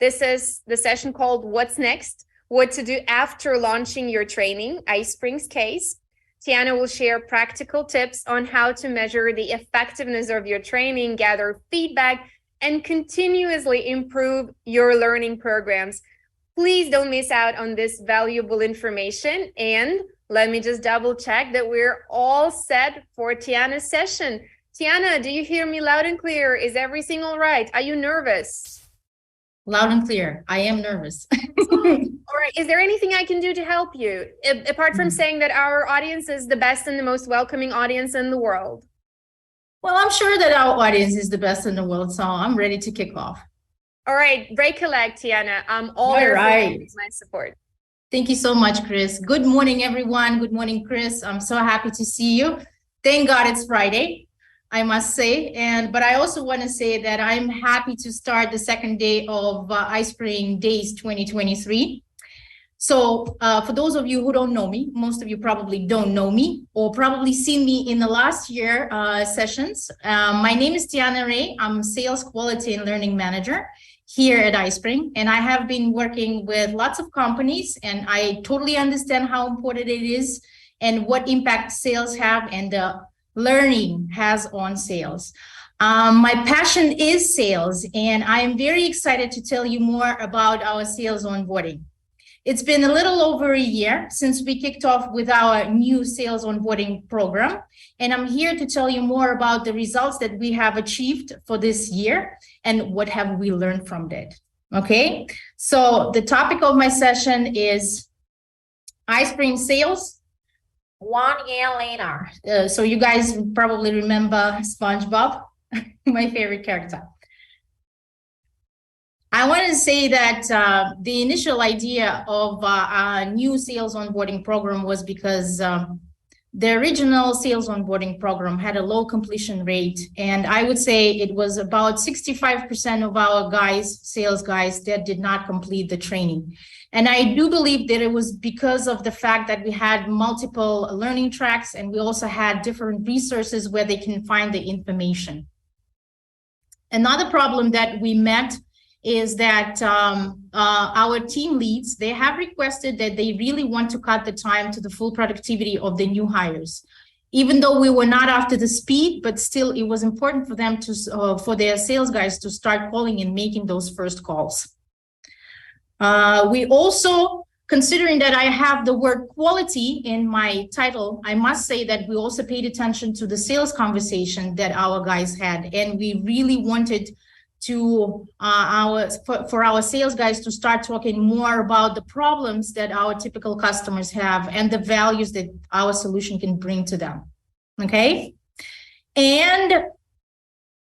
This is the session called What's Next? What to do after launching your training, iSpring's case. Tiana will share practical tips on how to measure the effectiveness of your training, gather feedback, and continuously improve your learning programs. Please don't miss out on this valuable information. And let me just double check that we're all set for Tiana's session. Tiana, do you hear me loud and clear? Is everything all right? Are you nervous? Loud and clear. I am nervous. All right. Is there anything I can do to help you? Apart from saying that our audience is the best and the most welcoming audience in the world. Well, I'm sure that our audience is the best in the world, so I'm ready to kick off. All right. Break a leg, Tiana. I'm all there for my support. Thank you so much, Chris. Good morning, everyone. Good morning, Chris. I'm so happy to see you. Thank God it's Friday, I must say. But I also want to say that I'm happy to start the second day of iSpring Days 2023. So for those of you who don't know me, most of you probably don't know me or probably seen me in the last year sessions. My name is Tiana Ray. I'm Sales Quality and Learning Manager here at iSpring. And I have been working with lots of companies, and I totally understand how important it is and what impact sales have and learning has on sales. My passion is sales, and I am very excited to tell you more about our sales onboarding. It's been a little over a year since we kicked off with our new sales onboarding program, and I'm here to tell you more about the results that we have achieved for this year and what have we learned from that. Okay, so the topic of my session is iSpring sales 1 year later. So you guys probably remember SpongeBob, my favorite character. I want to say that the initial idea of a new sales onboarding program was because the original sales onboarding program had a low completion rate. And I would say it was about 65% of our sales guys that did not complete the training. And I do believe that it was because of the fact that we had multiple learning tracks, and we also had different resources where they can find the information. Another problem that we met is that our team leads, they have requested that they really want to cut the time to the full productivity of the new hires. Even though we were not after the speed, but still it was important for them to, for their sales guys to start calling and making those first calls. We also, considering that I have the word quality in my title, I must say that we also paid attention to the sales conversation that our guys had, and we really wanted to for our sales guys to start talking more about the problems that our typical customers have and the values that our solution can bring to them. Okay, and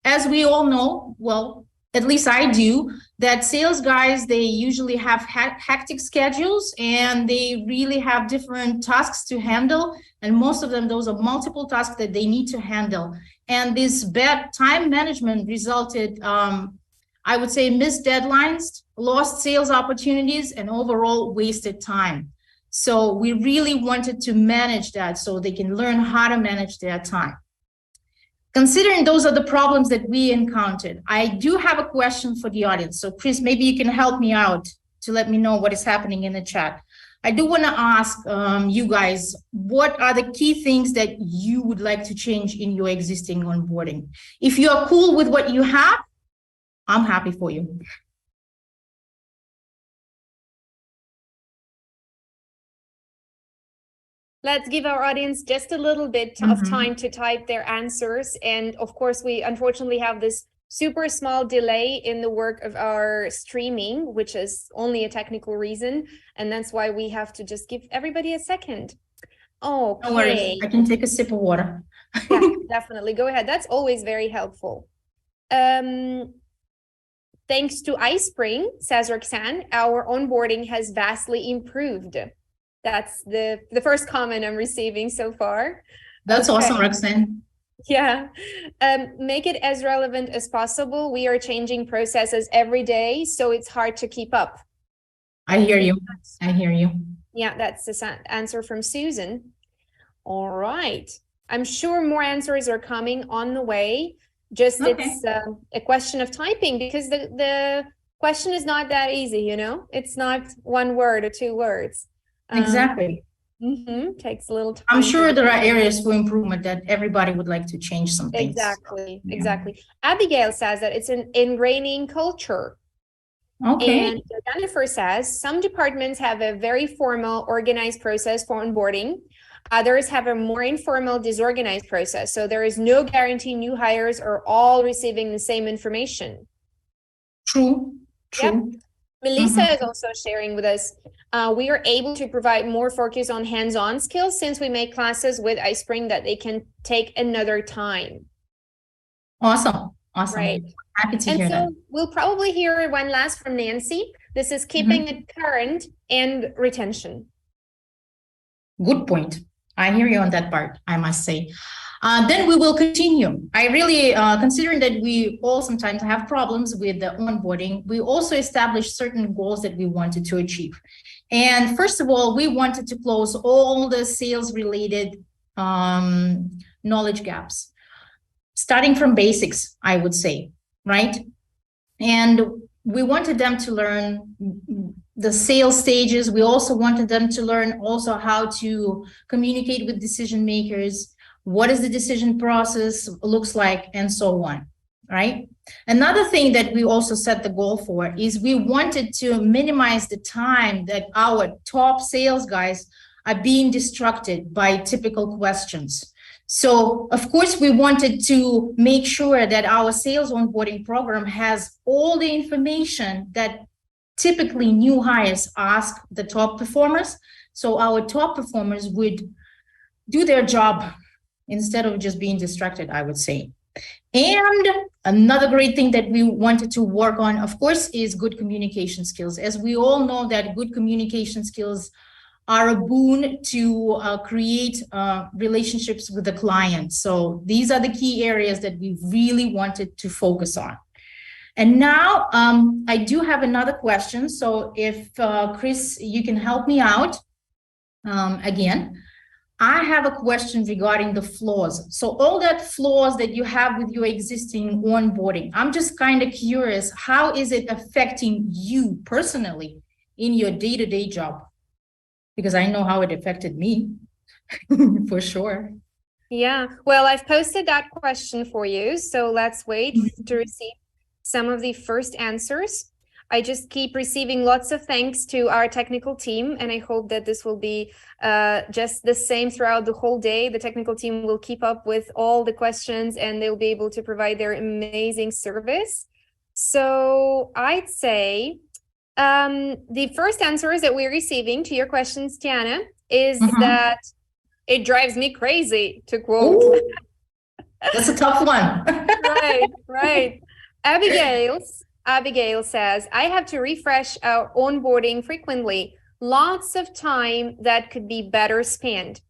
as we all know, well, at least I do, that sales guys, they usually have hectic schedules, and they really have different tasks to handle, and most of them, those are multiple tasks that they need to handle. And this bad time management resulted, I would say, missed deadlines, lost sales opportunities, and overall wasted time. So we really wanted to manage that so they can learn how to manage their time. Considering those are the problems that we encountered, I do have a question for the audience. So Chris, maybe you can help me out to let me know what is happening in the chat. I do want to ask you guys, what are the key things that you would like to change in your existing onboarding? If you are cool with what you have, I'm happy for you. Let's give our audience just a little bit of time to type their answers. And of course, we unfortunately have this super small delay in the work of our streaming, which is only a technical reason. And that's why we have to just give everybody a second. Oh, no worries. I can take a sip of water. Yeah, definitely. Go ahead. That's always very helpful. Thanks to iSpring, says Roxanne, our onboarding has vastly improved. That's the first comment I'm receiving so far. That's awesome, Roxanne. Yeah. Make it as relevant as possible. We are changing processes every day, so it's hard to keep up. I hear you. I hear you. Yeah, that's the answer from Susan. All right. I'm sure more answers are coming on the way. Just okay. It's a question of typing, because the question is not that easy, you know? It's not one word or two words. Exactly. Takes a little time. I'm sure there are areas for improvement that everybody would like to change some things. Exactly, exactly. Abigail says that it's an ingraining culture. Okay. And Jennifer says some departments have a very formal, organized process for onboarding. Others have a more informal, disorganized process. So there is no guarantee new hires are all receiving the same information. True. Yep. Melissa is also sharing with us, we are able to provide more focus on hands-on skills since we make classes with iSpring that they can take another time. Awesome. Right. Happy to hear that. We'll probably hear one last from Nancy. This is keeping it current and retention. Good point. I hear you on that part, I must say. Then we will continue. I really, considering that we all sometimes have problems with the onboarding, we also established certain goals that we wanted to achieve. And first of all, we wanted to close all the sales related knowledge gaps, starting from basics, I would say, right? And we wanted them to learn the sales stages. We also wanted them to learn also how to communicate with decision makers, what is the decision process looks like, and so on, right? Another thing that we also set the goal for is we wanted to minimize the time that our top sales guys are being distracted by typical questions. So, of course, we wanted to make sure that our sales onboarding program has all the information that typically new hires ask the top performers. So our top performers would do their job instead of just being distracted, I would say. And another great thing that we wanted to work on, of course, is good communication skills. As we all know that good communication skills are a boon to create relationships with the client. So these are the key areas that we really wanted to focus on. And now I do have another question. So if Chris, you can help me out again. I have a question regarding the flaws. So all that flaws that you have with your existing onboarding, I'm just kind of curious, how is it affecting you personally in your day-to-day job? Because I know how it affected me, for sure. Yeah, well, I've posted that question for you. So let's wait to receive some of the first answers. I just keep receiving lots of thanks to our technical team, and I hope that this will be just the same throughout the whole day. The technical team will keep up with all the questions and they'll be able to provide their amazing service. So I'd say the first answers that we're receiving to your questions, Tiana, is that it drives me crazy, to quote. Ooh, that's a tough one. Right. Abigail says, I have to refresh our onboarding frequently. Lots of time that could be better spent.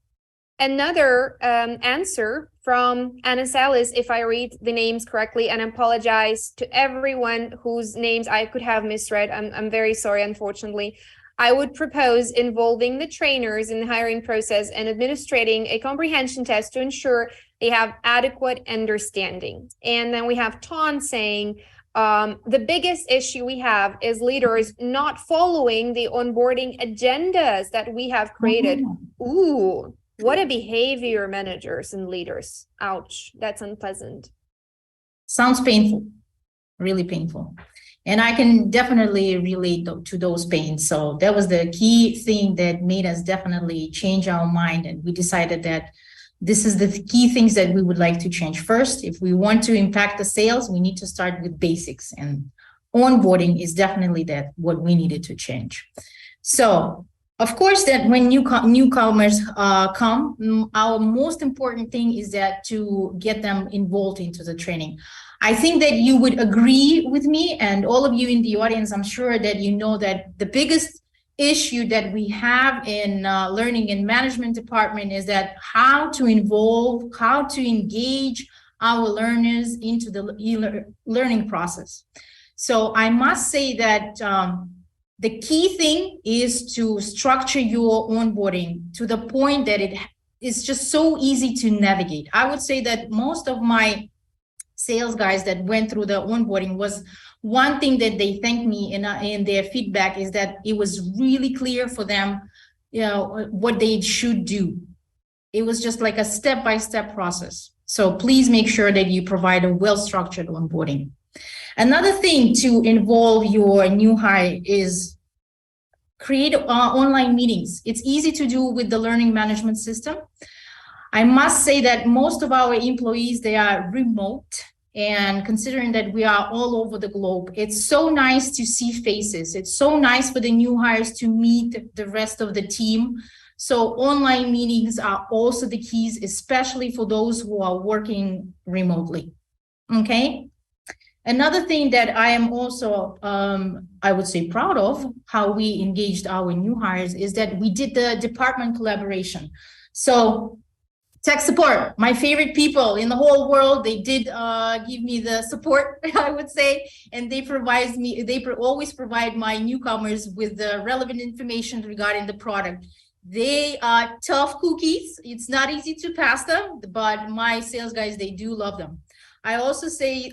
Another answer from Anasel is, if I read the names correctly, and I apologize to everyone whose names I could have misread. I'm very sorry, unfortunately. I would propose involving the trainers in the hiring process and administrating a comprehension test to ensure they have adequate understanding. And then we have Ton saying, the biggest issue we have is leaders not following the onboarding agendas that we have created. Ooh, what a behavior, managers and leaders. Ouch, that's unpleasant. Sounds painful, really painful. And I can definitely relate to those pains. So that was the key thing that made us definitely change our mind. And we decided that this is the key things that we would like to change. First, if we want to impact the sales, we need to start with basics, and onboarding is definitely what we needed to change. So, of course, that when newcomers come, our most important thing is that to get them involved into the training. I think that you would agree with me, and all of you in the audience, I'm sure that you know that the biggest issue that we have in learning and management department is that how to engage our learners into the learning process. So I must say that the key thing is to structure your onboarding to the point that it is just so easy to navigate. I would say that most of my sales guys that went through the onboarding was one thing that they thanked me in their feedback is that it was really clear for them, you know, what they should do. It was just like a step-by-step process. So please make sure that you provide a well-structured onboarding. Another thing to involve your new hire is create online meetings. It's easy to do with the learning management system. I must say that most of our employees, they are remote, and considering that we are all over the globe, it's so nice to see faces. It's so nice for the new hires to meet the rest of the team. So online meetings are also the keys, especially for those who are working remotely. Okay. Another thing that I am also, I would say, proud of how we engaged our new hires is that we did the department collaboration. So tech support, my favorite people in the whole world, they did give me the support, I would say, and they always provide my newcomers with the relevant information regarding the product. They are tough cookies. It's not easy to pass them, but my sales guys, they do love them. I also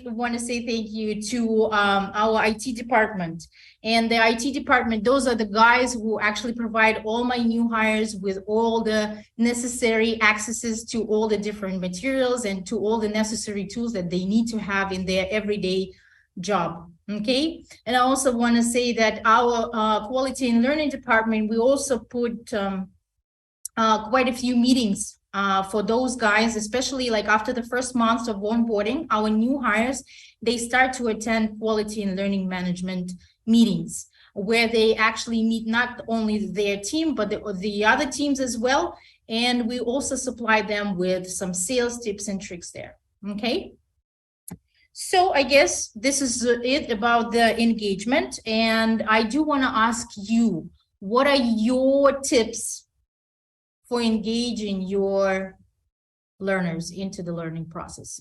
want to say thank you to our IT department. And the IT department, those are the guys who actually provide all my new hires with all the necessary accesses to all the different materials and to all the necessary tools that they need to have in their everyday job. Okay. And I also want to say that our quality and learning department, we also put quite a few meetings for those guys, especially like after the first months of onboarding, our new hires, they start to attend quality and learning management meetings where they actually meet not only their team, but the other teams as well. And we also supply them with some sales tips and tricks there. Okay. So I guess this is it about the engagement. And I do want to ask you, what are your tips for engaging your learners into the learning process?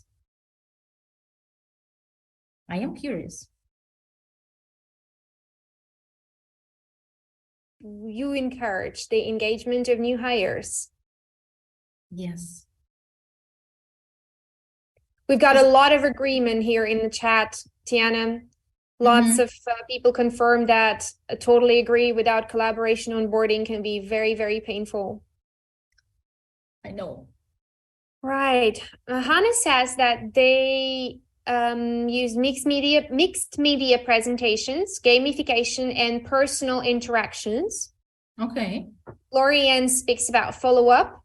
I am curious. You encourage the engagement of new hires. Yes. We've got a lot of agreement here in the chat, Tiana. Lots of people confirm that. I totally agree. Without collaboration, onboarding can be very, very painful. I know. Right. Hannah says that they use mixed media presentations, gamification, and personal interactions. Okay. Lorianne speaks about follow-up.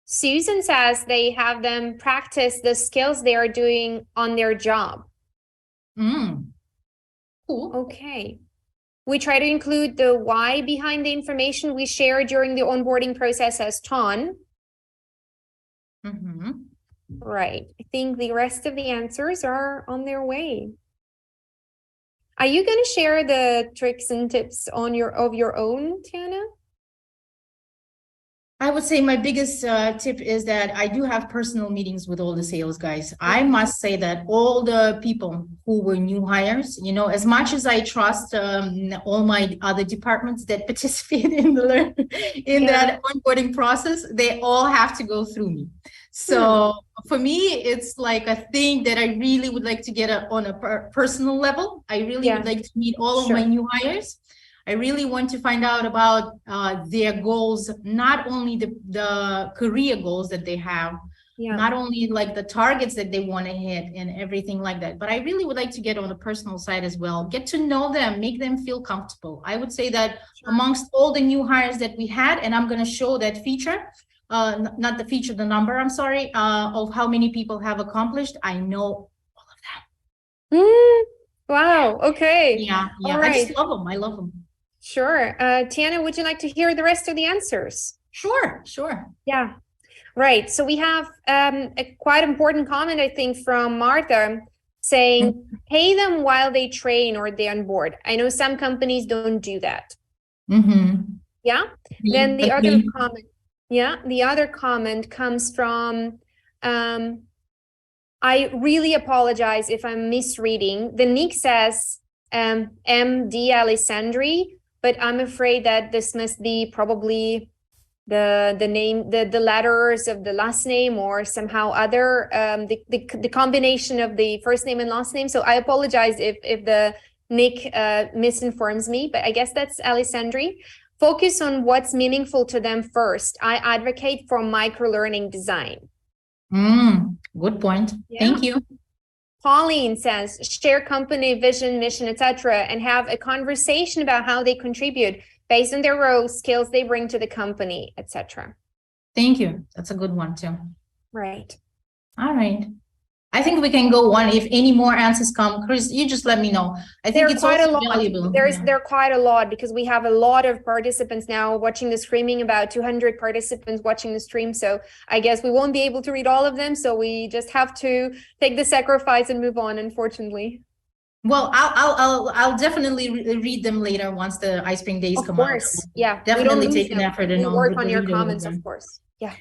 Susan says they have them practice the skills they are doing on their job. Cool. Okay. We try to include the why behind the information we share during the onboarding process as TON. Right. I think the rest of the answers are on their way. Are you going to share the tricks and tips on your own, Tiana? I would say my biggest tip is that I do have personal meetings with all the sales guys. I must say that all the people who were new hires, you know, as much as I trust all my other departments that participate in that onboarding process, they all have to go through me. So for me, it's like a thing that I really would like to get on a personal level. I really would like to meet all of my new hires. I really want to find out about their goals, not only the career goals that they have, not only like the targets that they want to hit and everything like that, but I really would like to get on the personal side as well, get to know them, make them feel comfortable. I would say that amongst all the new hires that we had, and I'm going to show that feature, not the feature, the number, I'm sorry, of how many people have accomplished. I know all of them. Wow. Okay. Yeah. All right. I just love them. I love them. Sure. Tiana, would you like to hear the rest of the answers? Sure. Yeah. Right. So we have a quite important comment, I think, from Martha saying, pay them while they train or they onboard. I know some companies don't do that. Yeah. Then the other comment. Yeah. The other comment comes from, I really apologize if I'm misreading. The nick says MD Alessandri, but I'm afraid that this must be probably the name, the letters of the last name, or somehow other the combination of the first name and last name. So I apologize if the Nick misinforms me, but I guess that's Alessandri. Focus on what's meaningful to them first. I advocate for micro-learning design. Good point. Yeah. Thank you. Pauline says, share company vision, mission, etc., and have a conversation about how they contribute based on their roles, skills they bring to the company, etc. Thank you. That's a good one too. Right. All right. I think we can go on. If any more answers come, Chris, you just let me know. I think it's quite also valuable. There are quite a lot, because we have a lot of participants now watching the streaming, about 200 participants watching the stream. So I guess we won't be able to read all of them. So we just have to take the sacrifice and move on, unfortunately. Well, I'll definitely read them later once the iSpring days come out. Of course, yeah. Definitely take an effort and work on your comments, of course. Yeah.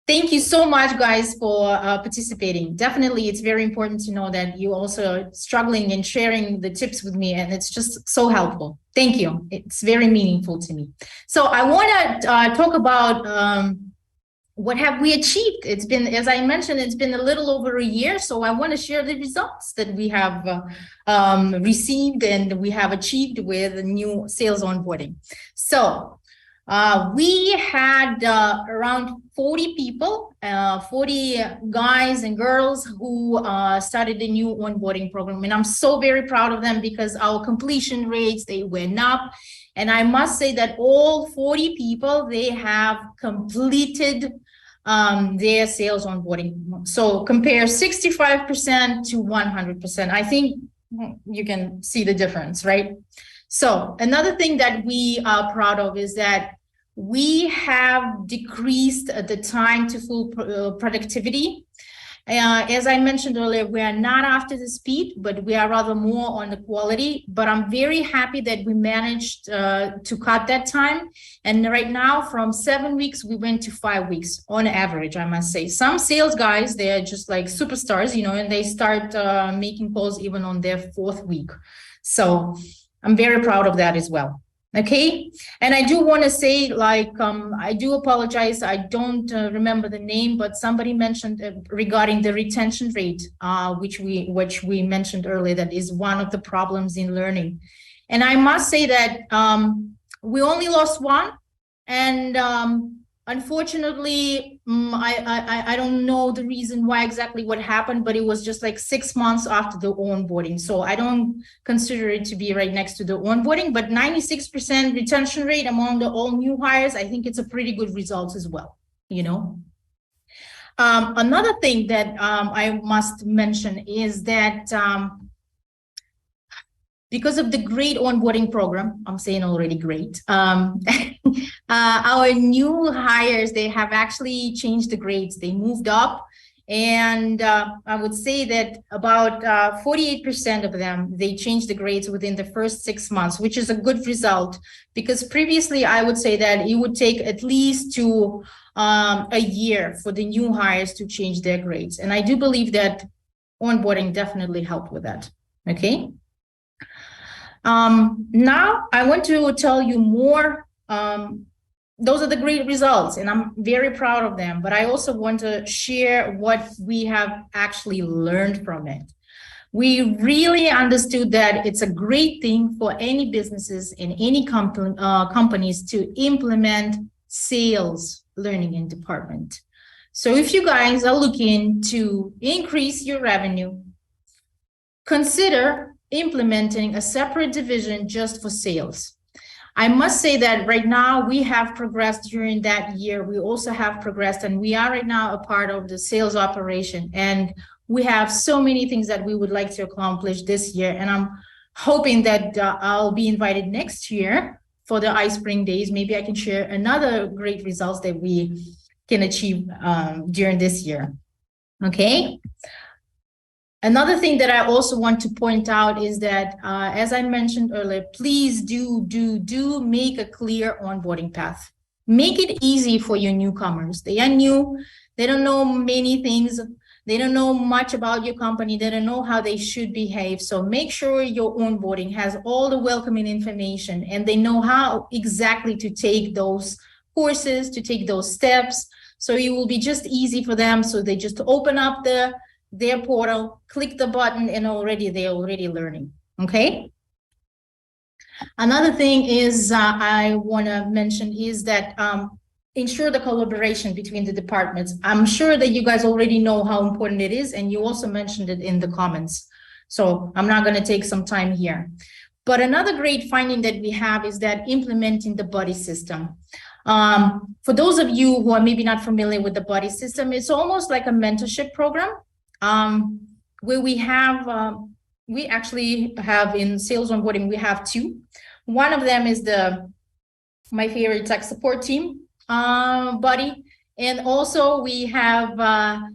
Thank you so much, guys, for participating. Definitely, it's very important to know that you also are struggling and sharing the tips with me, and it's just so helpful. Thank you. It's very meaningful to me. So I want to talk about what have we achieved. It's been, as I mentioned, it's been a little over a year. So I want to share the results that we have received and we have achieved with the new sales onboarding. So we had around 40 people, 40 guys and girls who started the new onboarding program. And I'm so very proud of them, because our completion rates, they went up. And I must say that all 40 people, they have completed their sales onboarding. So compare 65% to 100%. I think you can see the difference, right? So another thing that we are proud of is that we have decreased the time to full productivity. As I mentioned earlier, we are not after the speed, but we are rather more on the quality. But I'm very happy that we managed to cut that time. And right now, from 7 weeks, we went to 5 weeks on average, I must say. Some sales guys, they are just like superstars, you know, and they start making calls even on their 4th week. So I'm very proud of that as well. Okay, and I do want to say, like, I do apologize, I don't remember the name, but somebody mentioned regarding the retention rate, which we mentioned earlier, that is one of the problems in learning. And I must say that we only lost one, and unfortunately, I don't know the reason why exactly what happened, but it was just like 6 months after the onboarding. So I don't consider it to be right next to the onboarding, but 96% retention rate among the all new hires, I think it's a pretty good result as well, you know. Another thing that I must mention is that because of the great onboarding program, I'm saying already great, our new hires, they have actually changed the grades. They moved up, and I would say that about 48% of them, they changed the grades within the first 6 months, which is a good result, because previously I would say that it would take at least to a year for the new hires to change their grades. And I do believe that onboarding definitely helped with that. Okay. Now I want to tell you more. Those are the great results, and I'm very proud of them, but I also want to share what we have actually learned from it. We really understood that it's a great thing for any businesses and any companies to implement sales learning in department. So if you guys are looking to increase your revenue, consider implementing a separate division just for sales. I must say that right now we have progressed during that year. We also have progressed, and we are right now a part of the sales operation. And we have so many things that we would like to accomplish this year. And I'm hoping that I'll be invited next year for the iSpring days. Maybe I can share another great results that we can achieve during this year. Okay. Another thing that I also want to point out is that, as I mentioned earlier, please do make a clear onboarding path. Make it easy for your newcomers. They are new. They don't know many things. They don't know much about your company. They don't know how they should behave. So make sure your onboarding has all the welcoming information, and they know how exactly to take those courses, to take those steps. So it will be just easy for them. So they just open up their portal, click the button, and they're already learning. Okay. Another thing is I want to mention is that ensure the collaboration between the departments. I'm sure that you guys already know how important it is, and you also mentioned it in the comments. So I'm not going to take some time here. But another great finding that we have is that implementing the buddy system. For those of you who are maybe not familiar with the buddy system, it's almost like a mentorship program where we have, we actually have in sales onboarding, we have two. One of them is my favorite tech support team buddy. And also we have a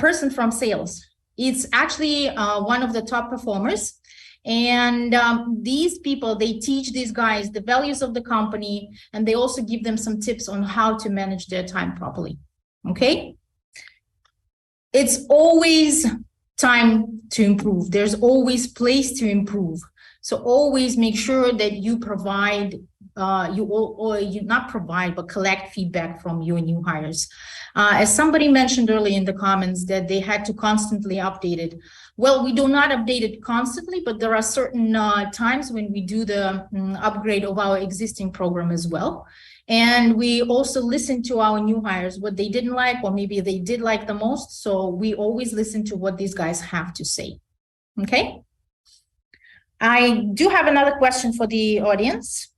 person from sales. It's actually one of the top performers. And these people, they teach these guys the values of the company, and they also give them some tips on how to manage their time properly. Okay. It's always time to improve. There's always place to improve. So always make sure that you provide, you not provide, but collect feedback from your new hires. As somebody mentioned earlier in the comments that they had to constantly update it. Well, we do not update it constantly, but there are certain times when we do the upgrade of our existing program as well. And we also listen to our new hires, what they didn't like, or maybe they did like the most. So we always listen to what these guys have to say. Okay. I do have another question for the audience.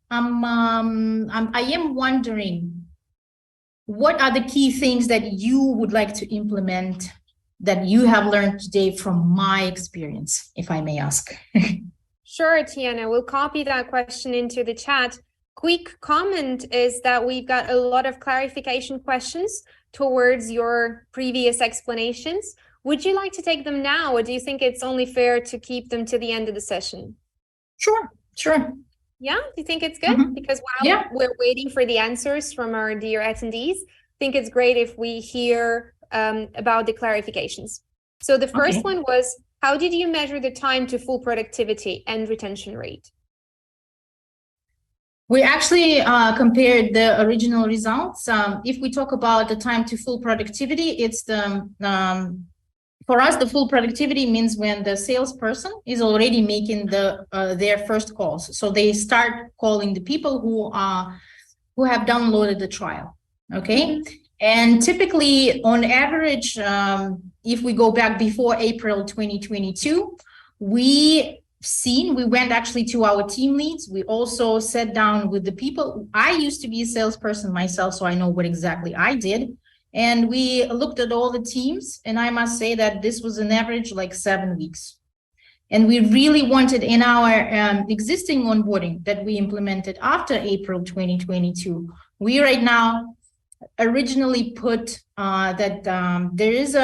I am wondering, what are the key things that you would like to implement that you have learned today from my experience, if I may ask? Sure, Tiana, we'll copy that question into the chat. Quick comment is that we've got a lot of clarification questions towards your previous explanations. Would you like to take them now, or do you think it's only fair to keep them to the end of the session? Sure. Yeah, do you think it's good? Mm-hmm. Because while we're waiting for the answers from our dear attendees, I think it's great if we hear about the clarifications. So the first one was, how did you measure the time to full productivity and retention rate? We actually compared the original results. If we talk about the time to full productivity, it's for us, the full productivity means when the salesperson is already making their first calls. So they start calling the people who have downloaded the trial. Okay. And typically, on average, if we go back before April 2022, we went actually to our team leads. We also sat down with the people. I used to be a salesperson myself, so I know what exactly I did. And we looked at all the teams, and I must say that this was an average like 7 weeks. And we really wanted in our existing onboarding that we implemented after April 2022, we right now originally put that there is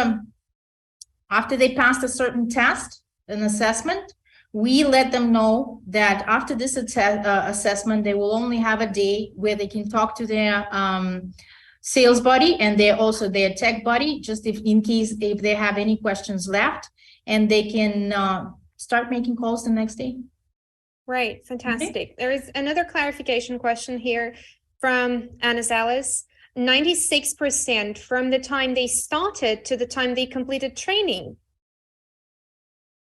after they passed a certain test, an assessment, we let them know that after this assessment, they will only have a day where they can talk to their sales buddy and also their tech buddy, just if they have any questions left, and they can start making calls the next day. Right, fantastic. Okay. There is another clarification question here from Anna Salas. 96% from the time they started to the time they completed training.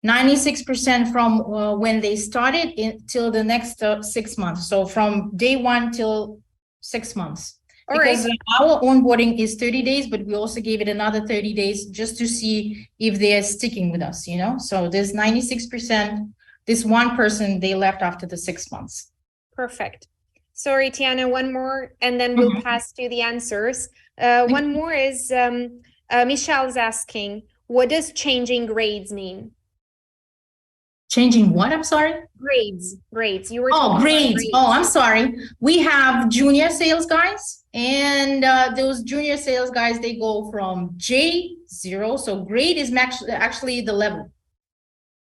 96% from when they started till the next 6 months. So from day one till 6 months. Because our onboarding is 30 days, but we also gave it another 30 days just to see if they're sticking with us, you know? So there's 96%. This one person, they left after the 6 months. Perfect. Sorry, Tiana, one more, and then we'll pass to the answers. One more is, Michelle is asking, what does changing grades mean? Changing what? I'm sorry? Grades. You were grades. Oh, I'm sorry. We have junior sales guys, and those junior sales guys, they go from J0. So grade is actually the level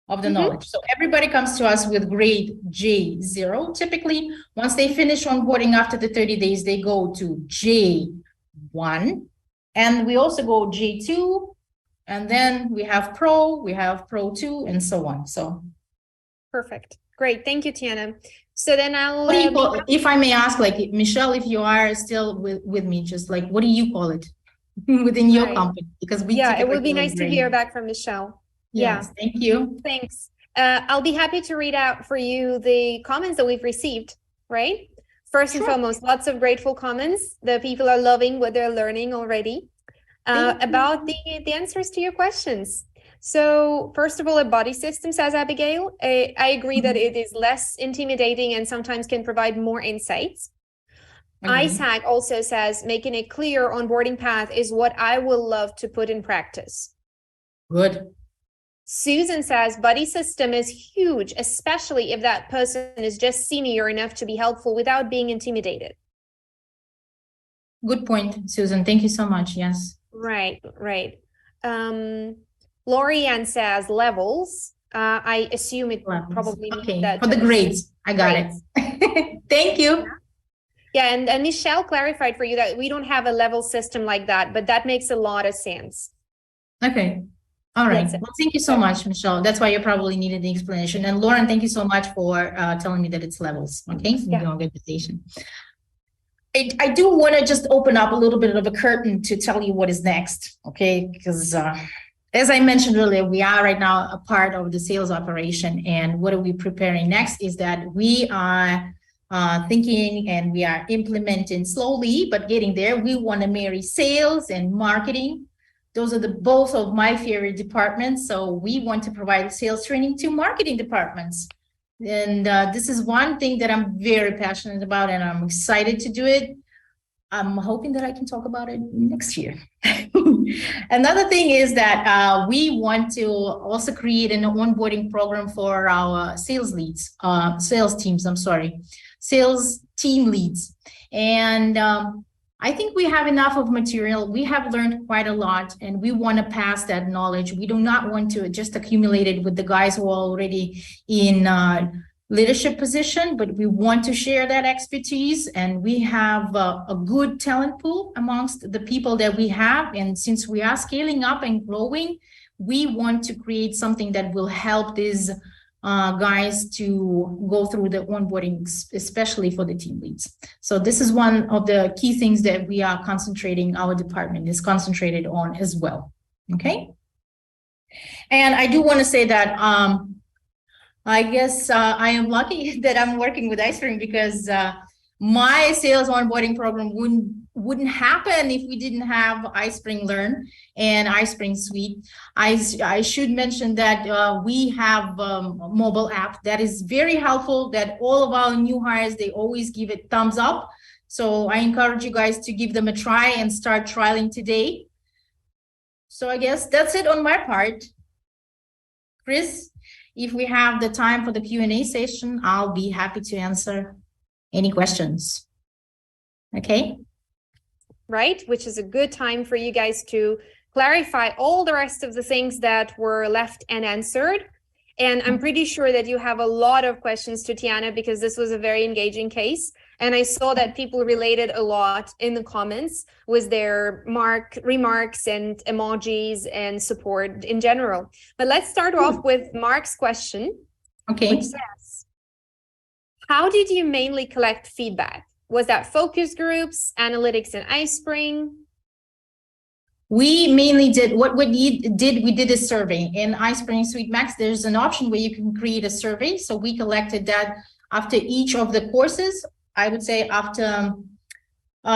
of the knowledge. So everybody comes to us with grade J0. Typically, once they finish onboarding after the 30 days, they go to J1, and we also go J2. And then we have Pro 2, and so on. So perfect. Great. Thank you, Tiana. So then I'll, What do you call, if I may ask, like, Michelle, if you are still with me, just like, what do you call it within your Right. company? Because we Yeah, it typically would be call it nice to grade. hear back from Michelle. Yeah. Yes, thank you. Thanks. I'll be happy to read out for you the comments that we've received, right? First and Sure. foremost, lots of grateful comments. The people are loving what they're learning already about the answers to your questions. So first of all, a body system, says Abigail. I agree that it is less intimidating and sometimes can provide more insights. ISAC also says making a clear onboarding path is what I will love to put in practice. Good. Susan says buddy system is huge, especially if that person is just senior enough to be helpful without being intimidated. Good point, Susan. Thank you so much. Yes. Right. Lorianne says levels. I assume it probably means that for the grades. I got it. Thank you. Yeah, and Michelle clarified for you that we don't have a level system like that, but that makes a lot of sense. Okay. All right. Well, thank you so much, Michelle. That's why you probably needed the explanation. And Lauren, thank you so much for telling me that it's levels. Okay. Yeah. Invitation. I do want to just open up a little bit of a curtain to tell you what is next. Okay. Because as I mentioned earlier, we are right now a part of the sales operation. And what are we preparing next is that we are thinking and we are implementing slowly, but getting there. We want to marry sales and marketing. Those are both of my favorite departments. So we want to provide sales training to marketing departments. And this is one thing that I'm very passionate about and I'm excited to do it. I'm hoping that I can talk about it next year. Another thing is that we want to also create an onboarding program for our sales leads, sales team leads. And I think we have enough of material. We have learned quite a lot and we want to pass that knowledge. We do not want to just accumulate it with the guys who are already in leadership position, but we want to share that expertise and we have a good talent pool amongst the people that we have. And since we are scaling up and growing, we want to create something that will help these guys to go through the onboarding, especially for the team leads. So this is one of the key things that we are concentrating, our department is concentrated on as well. Okay. And I do want to say that I guess I am lucky that I'm working with iSpring because my sales onboarding program wouldn't happen if we didn't have iSpring Learn and iSpring Suite. I should mention that we have a mobile app that is very helpful, that all of our new hires, they always give it thumbs up. So I encourage you guys to give them a try and start trialing today. So I guess that's it on my part. Chris, if we have the time for the Q&A session, I'll be happy to answer any questions. Okay. Right, which is a good time for you guys to clarify all the rest of the things that were left unanswered. And I'm pretty sure that you have a lot of questions to Tiana because this was a very engaging case. And I saw that people related a lot in the comments with their remarks and emojis and support in general. But let's start off with Mark's question. Okay. Which says, how did you mainly collect feedback? Was that focus groups, analytics, and iSpring? We mainly did we did a survey in iSpring Suite Max. There's an option where you can create a survey. So we collected that after each of the courses. I would say after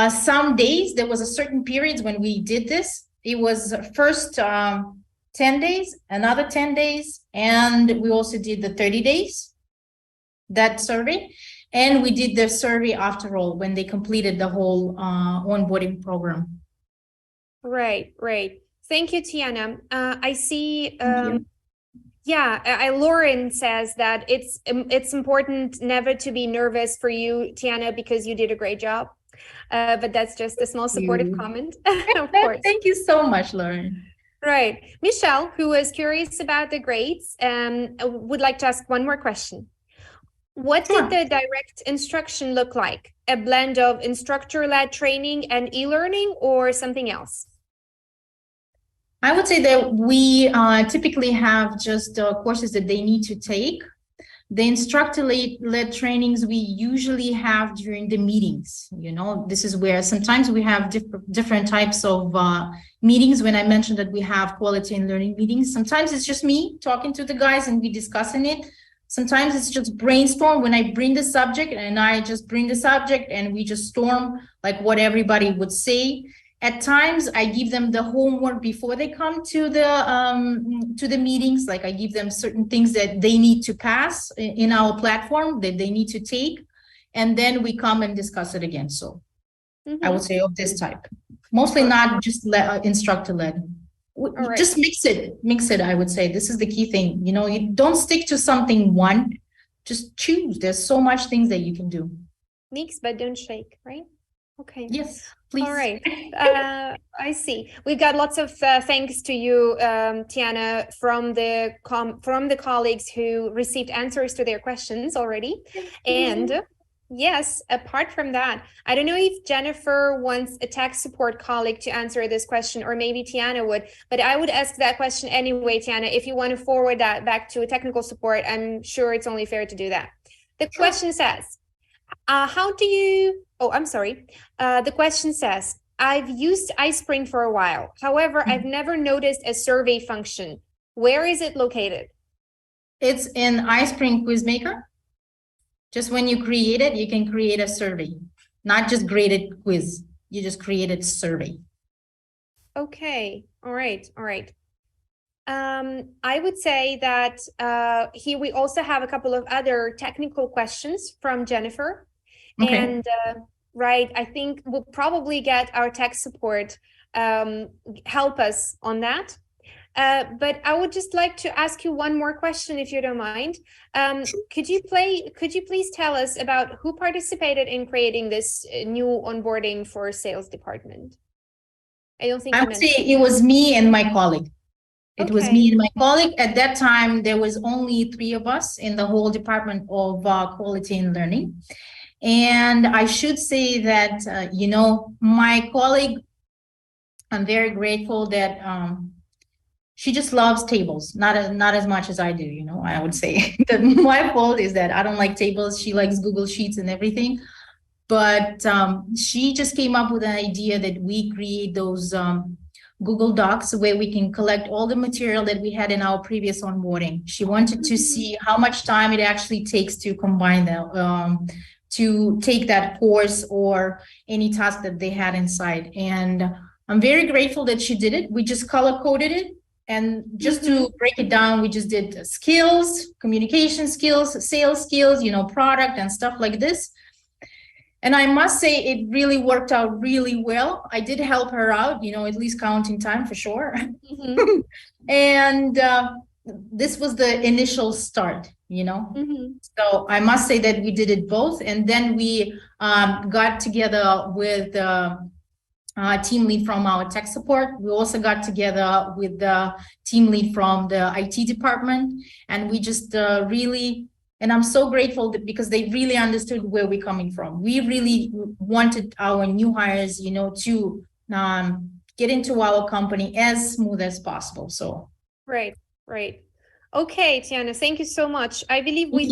some days, there was a certain periods when we did this. It was first 10 days, another 10 days, and we also did the 30 days, that survey. And we did the survey after all, when they completed the whole onboarding program. Right. Thank you, Tiana. I see. Yeah, Lauren says that it's important never to be nervous for you, Tiana, because you did a great job. But that's just a small supportive comment, of course. Thank you so much, Lauren. Right. Michelle, who was curious about the grades, would like to ask one more question. What did the direct instruction look like? A blend of instructor-led training and e-learning or something else? I would say that we typically have just courses that they need to take. The instructor-led trainings we usually have during the meetings. This is where sometimes we have different types of meetings. When I mentioned that we have quality and learning meetings, sometimes it's just me talking to the guys and we discussing it. Sometimes it's just brainstorm when I bring the subject and we just storm like what everybody would say. At times, I give them the homework before they come to the meetings. Like I give them certain things that they need to pass in our platform that they need to take, and then we come and discuss it again. So I would say of this type, mostly not just instructor-led. Right. Just mix it. I would say this is the key thing. You don't stick to something one. Just choose. There's so much things that you can do. Mix, but don't shake, right? Okay. Yes, please. All right. I see. We've got lots of thanks to you, Tiana, from the colleagues who received answers to their questions already. And yes, apart from that, I don't know if Jennifer wants a tech support colleague to answer this question, or maybe Tiana would, but I would ask that question anyway, Tiana. If you want to forward that back to a technical support, I'm sure it's only fair to do that. The question says, the question says, I've used iSpring for a while. However, I've never noticed a survey function. Where is it located? It's in iSpring Quizmaker. Just when you create it, you can create a survey, not just graded quiz. You just created survey. Okay. All right. I would say that here we also have a couple of other technical questions from Jennifer. Okay. And right, I think we'll probably get our tech support help us on that. But I would just like to ask you one more question, if you don't mind. Could you please tell us about who participated in creating this new onboarding for sales department? I don't think I would say it was me and my colleague. It was me and my colleague. At that time, there was only 3 of us in the whole department of quality and learning. And I should say that, my colleague, I'm very grateful that she just loves tables, not as much as I do, I would say. That my fault is that I don't like tables. She likes Google Sheets and everything. But she just came up with an idea that we create those Google Docs where we can collect all the material that we had in our previous onboarding. She wanted to see how much time it actually takes to combine them, to take that course or any task that they had inside. And I'm very grateful that she did it. We just color coded it. And just to break it down, we just did skills, communication skills, sales skills, product and stuff like this. And I must say it really worked out really well. I did help her out, at least counting time for sure. And this was the initial start, So I must say that we did it both. And then we got together with team lead from our tech support. We also got together with the team lead from the IT department, and we just really, and I'm so grateful that because they really understood where we're coming from. We really wanted our new hires, to get into our company as smooth as possible. So right. Okay, Tiana, thank you so much. I believe we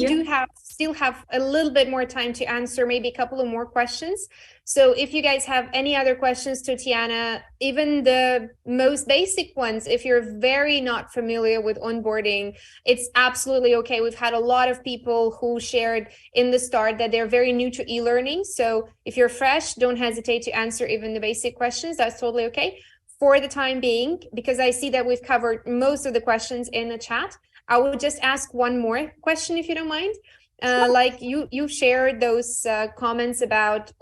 still have a little bit more time to answer maybe a couple of more questions. So if you guys have any other questions to Tiana, even the most basic ones, if you're very not familiar with onboarding, it's absolutely okay. We've had a lot of people who shared in the start that they're very new to e-learning. So if you're fresh, don't hesitate to answer even the basic questions. That's totally okay. For the time being, because I see that we've covered most of the questions in the chat, I would just ask one more question, if you don't mind. Like you shared those comments about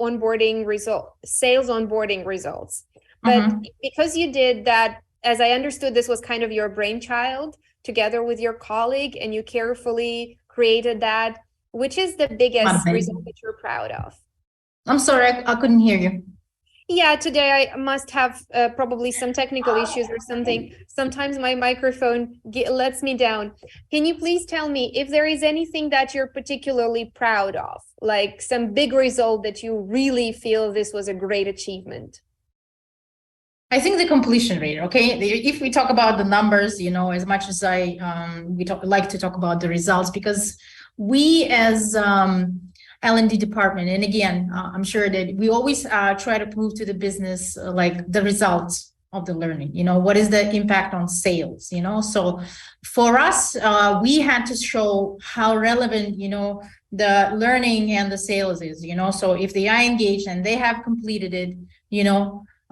sales onboarding results. But because you did that, as I understood, this was kind of your brainchild together with your colleague, and you carefully created that. Which is the biggest result that you're proud of? I'm sorry, I couldn't hear you. Yeah, today I must have probably some technical issues or something. Sometimes my microphone lets me down. Can you please tell me if there is anything that you're particularly proud of, like some big result that you really feel this was a great achievement? I think the completion rate, okay? If we talk about the numbers, as much as we like to talk about the results, because we as L&D department, and again, I'm sure that we always try to prove to the business like the results of the learning, what is the impact on sales, so for us, we had to show how relevant, the learning and the sales is, so if they are engaged and they have completed it,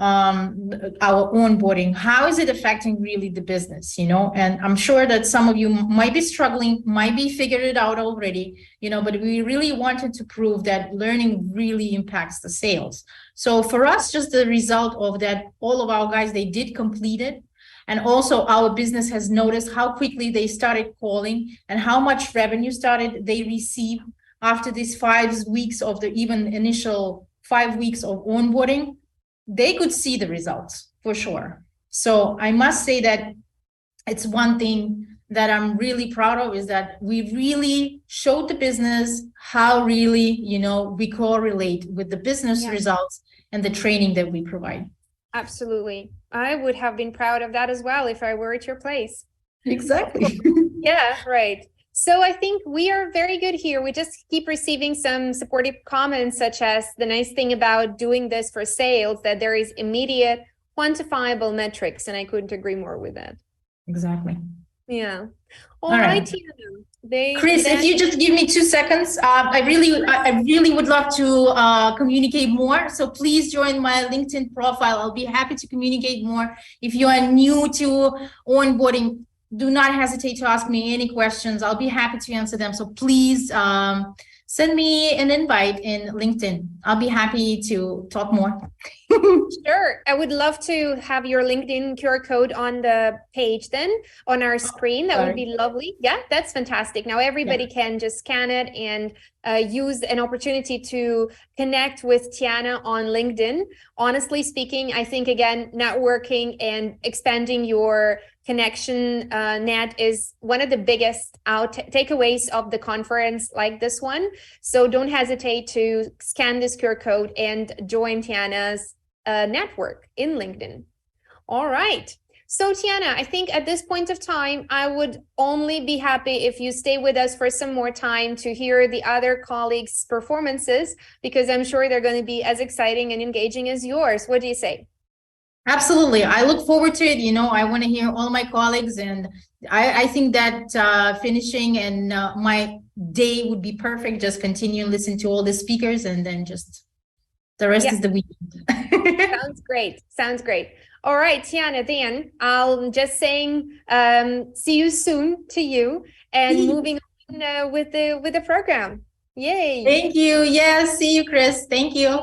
our onboarding, how is it affecting really the business, and I'm sure that some of you might be struggling, might be figured it out already, but we really wanted to prove that learning really impacts the sales. So for us, just the result of that, all of our guys, they did complete it. And also our business has noticed how quickly they started calling and how much revenue started they receive after these 5 weeks of the even initial 5 weeks of onboarding. They could see the results for sure. So I must say that it's one thing that I'm really proud of is that we really showed the business how really, we correlate with the business results and the training that we provide. Absolutely. I would have been proud of that as well if I were at your place. Exactly. Yeah, right. So I think we are very good here. We just keep receiving some supportive comments, such as the nice thing about doing this for sales, that there is immediate quantifiable metrics. And I couldn't agree more with that. Exactly. Yeah. All right, Tiana. Chris, if you just give me 2 seconds, I really would love to communicate more. So please join my LinkedIn profile. I'll be happy to communicate more. If you are new to onboarding, do not hesitate to ask me any questions. I'll be happy to answer them. So please send me an invite in LinkedIn. I'll be happy to talk more. Sure. I would love to have your LinkedIn QR code on the page then on our screen. That would be lovely. Yeah, that's fantastic. Now everybody can just scan it and use an opportunity to connect with Tiana on LinkedIn. Honestly speaking, I think, again, networking and expanding your connection net is one of the biggest takeaways of the conference like this one. So don't hesitate to scan this QR code and join Tiana's network in LinkedIn. All right. So Tiana, I think at this point of time, I would only be happy if you stay with us for some more time to hear the other colleagues' performances, because I'm sure they're going to be as exciting and engaging as yours. What do you say? Absolutely. I look forward to it. I want to hear all my colleagues, and I think that finishing and my day would be perfect. Just continue and listen to all the speakers, and then just the rest is the weekend. Sounds great. Sounds great. All right, Tiana, then I'll just saying see you soon to you, and moving on with the program. Yay. Thank you. Yes, see you, Chris. Thank you.